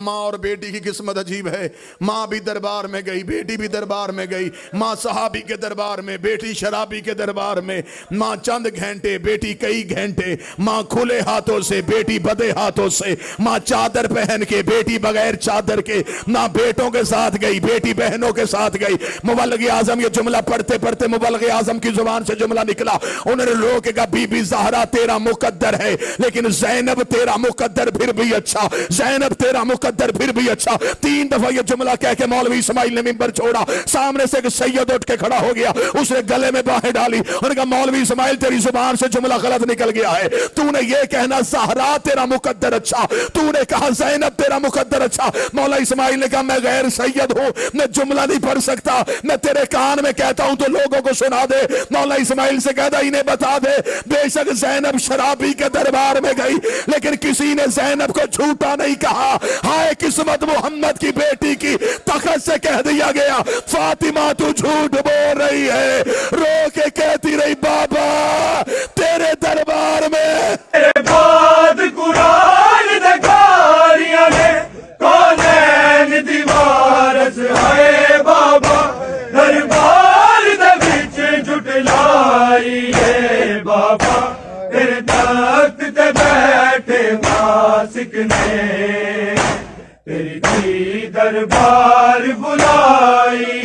ماں اور بیٹی کی قسمت عجیب ہے. ماں بھی دربار میں گئی, بیٹی بھی دربار میں گئی. ماں صحابی کے دربار میں, بیٹی شرابی کے دربار میں. ماں چند گھنٹے, بیٹی کئی گھنٹے. ماں کھلے ہاتھوں سے, بیٹی بدے ہاتھوں سے. ماں چادر پہن کے, بیٹی بغیر چادر کے. ماں بیٹوں کے ساتھ گئی, بیٹی بہنوں کے ساتھ گئی. مبلغ اعظم یہ جملہ پڑھتے پڑھتے مبلغ اعظم کی زبان سے جملہ نکلا. انہوں نے لوگوں کہا بی بی زہرا تیرا مقدر ہے, لیکن زینب تیرا مقدر پھر بھی اچھا, زینب تیرا مقدر پھر بھی اچھا. 3 دفعہ یہ جملہ کہہ کے مولوی اسماعیل نے منبر چھوڑا. سامنے سے ایک سید اٹھ کے کھڑا ہو گیا, اس نے گلے میں باہیں ڈالی. انہوں نے کہا مولوی اسماعیل تیری زبان سے جملہ غلط نکل گیا ہے. تو نے یہ کہنا زہرا تیرا مقدر اچھا, تو نے کہا زینب تیرا مقدر اچھا. مولا اسماعیل نے کہا میں غیر سید ہوں, میں جملہ نہیں پڑھ سکتا, میں تیرے کان میں کہتا ہوں تو لوگوں کو سنا دے. مولا اسماعیل سے کہتا انہیں بتا دے, بے شک زینب شرابی کے دربار میں گئی, لیکن کسی نے زینب کو جھوٹا نہیں کہا. ہائے قسمت محمد کی بیٹی کی, تخت سے کہہ دیا گیا فاطمہ تو جھوٹ بول رہی ہے. رو کے کہتی رہی بابا تیرے دربار میں تیرے بعد قرآن دکھاریاں نے کونین دیوارس ہے بابا, دربار دے وچ جھٹلائی ہے بابا. تیرے تخت تے بیٹھے ماسک نے تیری دربار بلائی